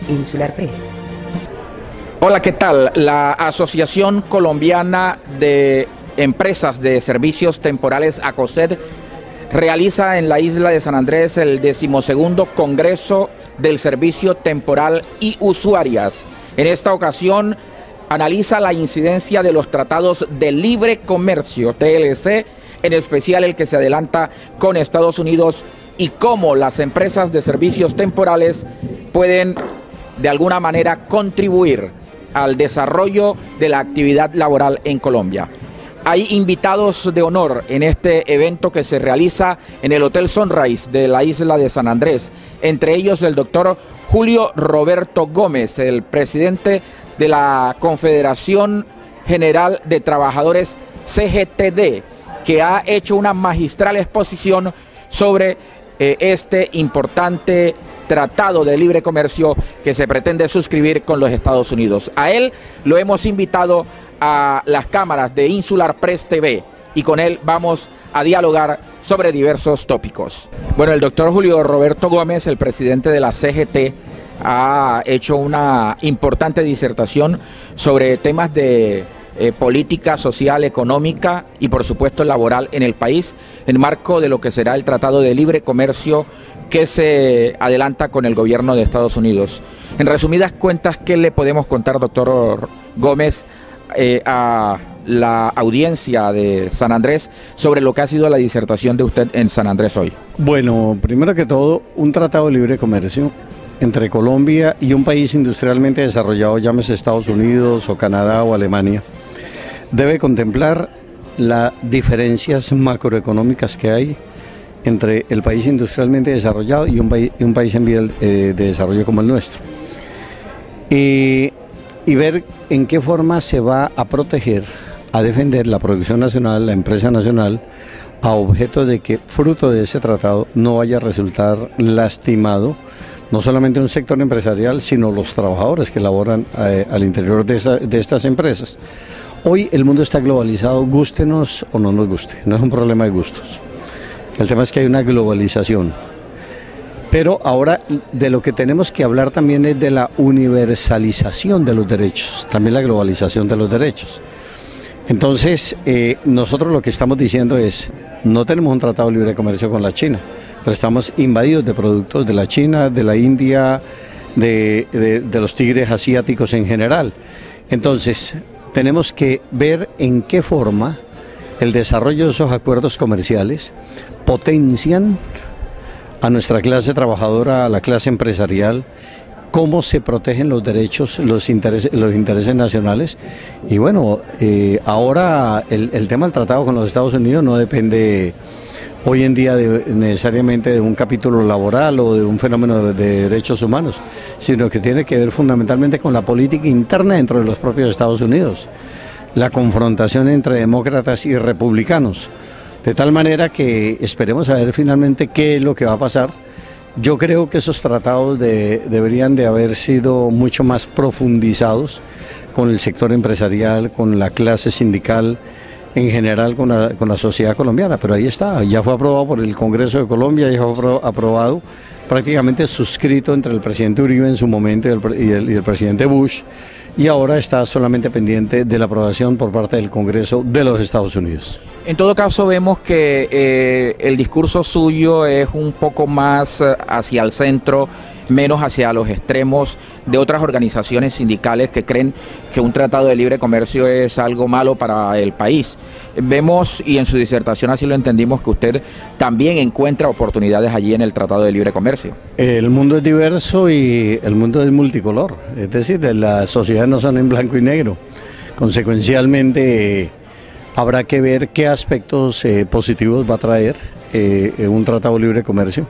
Insular Press. Hola, ¿qué tal? La Asociación Colombiana de Empresas de Servicios Temporales, ACOSED, realiza en la isla de San Andrés el 12º Congreso del Servicio Temporal y Usuarias. En esta ocasión analiza la incidencia de los tratados de libre comercio, TLC, en especial el que se adelanta con Estados Unidos, y cómo las empresas de servicios temporales pueden de alguna manera contribuir al desarrollo de la actividad laboral en Colombia. Hay invitados de honor en este evento que se realiza en el Hotel Sunrise de la isla de San Andrés, entre ellos el doctor Julio Roberto Gómez, el presidente de la Confederación General de Trabajadores CGTD, que ha hecho una magistral exposición sobre este importante tratado de libre comercio que se pretende suscribir con los Estados Unidos. A él lo hemos invitado a las cámaras de Insular Press TV y con él vamos a dialogar sobre diversos tópicos. Bueno, el doctor Julio Roberto Gómez, el presidente de la CGT, ha hecho una importante disertación sobre temas de política social, económica y por supuesto laboral en el país, en marco de lo que será el Tratado de Libre Comercio que se adelanta con el gobierno de Estados Unidos. En resumidas cuentas, ¿qué le podemos contar, doctor Gómez, a la audiencia de San Andrés sobre lo que ha sido la disertación de usted en San Andrés hoy? Bueno, primero que todo, un tratado de libre comercio entre Colombia y un país industrialmente desarrollado, llámese Estados Unidos o Canadá o Alemania, debe contemplar las diferencias macroeconómicas que hay entre el país industrialmente desarrollado y un país en vía de desarrollo como el nuestro. Y ver en qué forma se va a proteger, a defender la producción nacional, la empresa nacional, a objeto de que fruto de ese tratado no vaya a resultar lastimado no solamente un sector empresarial, sino los trabajadores que laboran al interior de estas empresas. Hoy el mundo está globalizado, gústenos o no nos guste, no es un problema de gustos. El tema es que hay una globalización. Pero ahora de lo que tenemos que hablar también es de la universalización de los derechos, también la globalización de los derechos. Entonces, nosotros lo que estamos diciendo es, no tenemos un tratado de libre comercio con la China, pero estamos invadidos de productos de la China, de la India, de los tigres asiáticos en general. Entonces, tenemos que ver en qué forma el desarrollo de esos acuerdos comerciales potencian a nuestra clase trabajadora, a la clase empresarial, cómo se protegen los derechos, los intereses nacionales. Y bueno, ahora el tema del tratado con los Estados Unidos no depende hoy en día necesariamente de un capítulo laboral o de un fenómeno de derechos humanos, sino que tiene que ver fundamentalmente con la política interna dentro de los propios Estados Unidos, la confrontación entre demócratas y republicanos, de tal manera que esperemos a ver finalmente qué es lo que va a pasar. Yo creo que esos tratados deberían de haber sido mucho más profundizados con el sector empresarial, con la clase sindical, en general con la sociedad colombiana, pero ahí está, ya fue aprobado por el Congreso de Colombia, ya fue aprobado, prácticamente suscrito entre el presidente Uribe en su momento y el presidente Bush, y ahora está solamente pendiente de la aprobación por parte del Congreso de los Estados Unidos. En todo caso, vemos que el discurso suyo es un poco más hacia el centro, menos hacia los extremos de otras organizaciones sindicales que creen que un tratado de libre comercio es algo malo para el país. Vemos, y en su disertación así lo entendimos, que usted también encuentra oportunidades allí en el tratado de libre comercio. El mundo es diverso y el mundo es multicolor, es decir, las sociedades no son en blanco y negro. Consecuencialmente, habrá que ver qué aspectos positivos va a traer un tratado de libre comercio.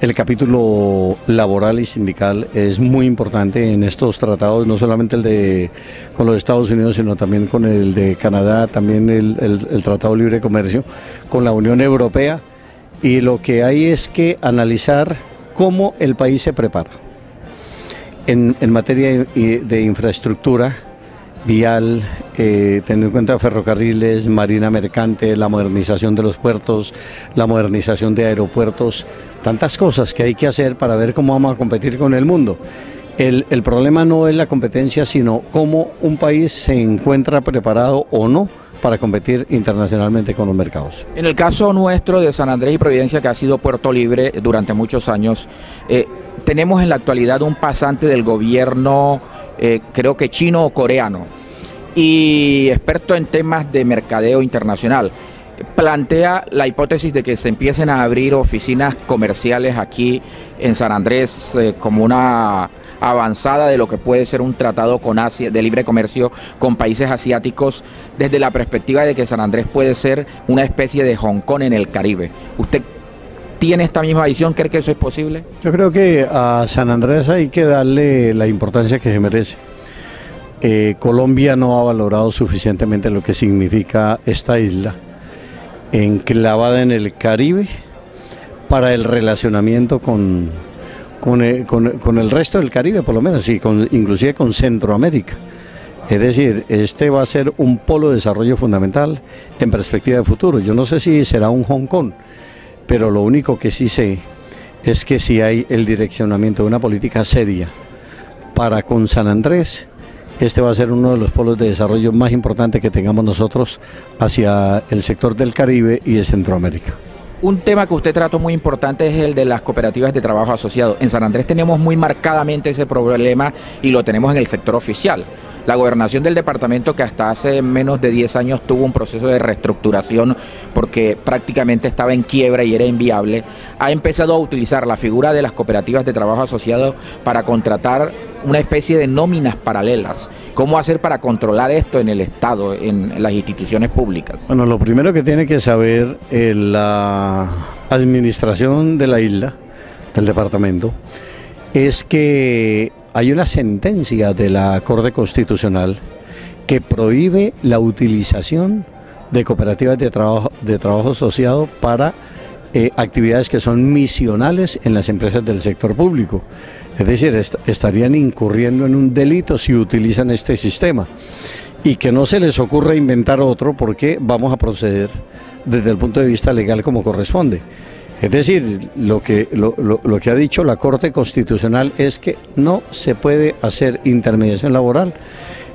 El capítulo laboral y sindical es muy importante en estos tratados, no solamente el con los Estados Unidos, sino también con el de Canadá, también el Tratado de Libre Comercio, con la Unión Europea. Y lo que hay es que analizar cómo el país se prepara en materia de infraestructura vial, teniendo en cuenta ferrocarriles, marina mercante, la modernización de los puertos, la modernización de aeropuertos, tantas cosas que hay que hacer para ver cómo vamos a competir con el mundo. El problema no es la competencia, sino cómo un país se encuentra preparado o no para competir internacionalmente con los mercados. En el caso nuestro de San Andrés y Providencia, que ha sido puerto libre durante muchos años, tenemos en la actualidad un pasante del gobierno, creo que chino o coreano, y experto en temas de mercadeo internacional. Plantea la hipótesis de que se empiecen a abrir oficinas comerciales aquí en San Andrés como una avanzada de lo que puede ser un tratado con Asia, de libre comercio con países asiáticos, desde la perspectiva de que San Andrés puede ser una especie de Hong Kong en el Caribe. ¿Usted tiene esta misma visión? ¿Cree que eso es posible? Yo creo que a San Andrés hay que darle la importancia que se merece. Colombia no ha valorado suficientemente lo que significa esta isla enclavada en el Caribe para el relacionamiento con el resto del Caribe, por lo menos, y inclusive con Centroamérica. Es decir, este va a ser un polo de desarrollo fundamental en perspectiva de futuro. Yo no sé si será un Hong Kong, pero lo único que sí sé es que si hay el direccionamiento de una política seria para con San Andrés, este va a ser uno de los polos de desarrollo más importantes que tengamos nosotros hacia el sector del Caribe y de Centroamérica. Un tema que usted trató muy importante es el de las cooperativas de trabajo asociado. En San Andrés tenemos muy marcadamente ese problema y lo tenemos en el sector oficial. La gobernación del departamento, que hasta hace menos de 10 años tuvo un proceso de reestructuración porque prácticamente estaba en quiebra y era inviable, ha empezado a utilizar la figura de las cooperativas de trabajo asociado para contratar una especie de nóminas paralelas. ¿Cómo hacer para controlar esto en el Estado, en las instituciones públicas? Bueno, lo primero que tiene que saber la administración de la isla, del departamento, es que hay una sentencia de la Corte Constitucional que prohíbe la utilización de cooperativas de trabajo asociado para actividades que son misionales en las empresas del sector público. Es decir, estarían incurriendo en un delito si utilizan este sistema. Y que no se les ocurra inventar otro, porque vamos a proceder desde el punto de vista legal como corresponde. Es decir, lo que ha dicho la Corte Constitucional es que no se puede hacer intermediación laboral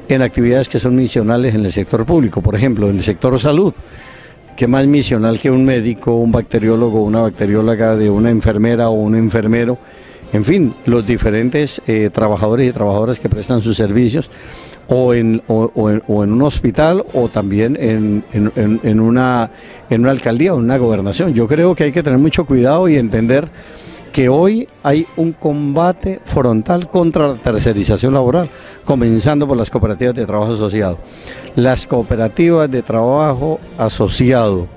en actividades que son misionales en el sector público. Por ejemplo, en el sector salud, ¿qué más misional que un médico, un bacteriólogo, una bacterióloga, de una enfermera o un enfermero? En fin, los diferentes trabajadores y trabajadoras que prestan sus servicios o en un hospital o también en una alcaldía o en una gobernación. Yo creo que hay que tener mucho cuidado y entender que hoy hay un combate frontal contra la tercerización laboral, comenzando por las cooperativas de trabajo asociado. Las cooperativas de trabajo asociado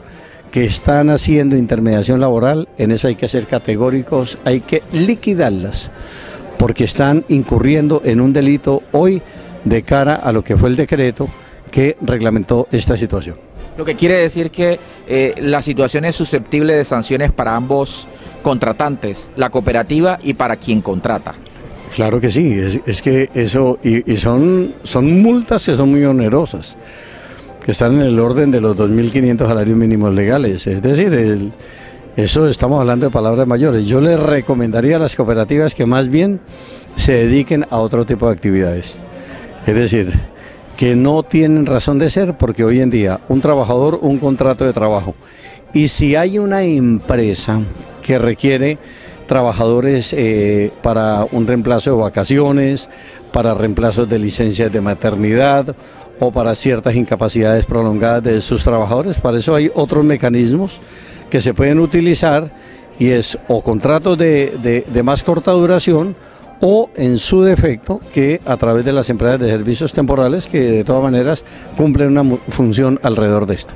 que están haciendo intermediación laboral, en eso hay que ser categóricos, hay que liquidarlas, porque están incurriendo en un delito hoy de cara a lo que fue el decreto que reglamentó esta situación. Lo que quiere decir que la situación es susceptible de sanciones para ambos contratantes, la cooperativa y para quien contrata. Claro que sí, es que eso, y son multas que son muy onerosas, que están en el orden de los 2.500 salarios mínimos legales. Es decir, eso estamos hablando de palabras mayores. Yo les recomendaría a las cooperativas que más bien se dediquen a otro tipo de actividades. Es decir, que no tienen razón de ser, porque hoy en día un trabajador, un contrato de trabajo. Y si hay una empresa que requiere trabajadores para un reemplazo de vacaciones, para reemplazos de licencias de maternidad o para ciertas incapacidades prolongadas de sus trabajadores, para eso hay otros mecanismos que se pueden utilizar, y es o contratos de más corta duración o en su defecto que a través de las empresas de servicios temporales, que de todas maneras cumplen una función alrededor de esto.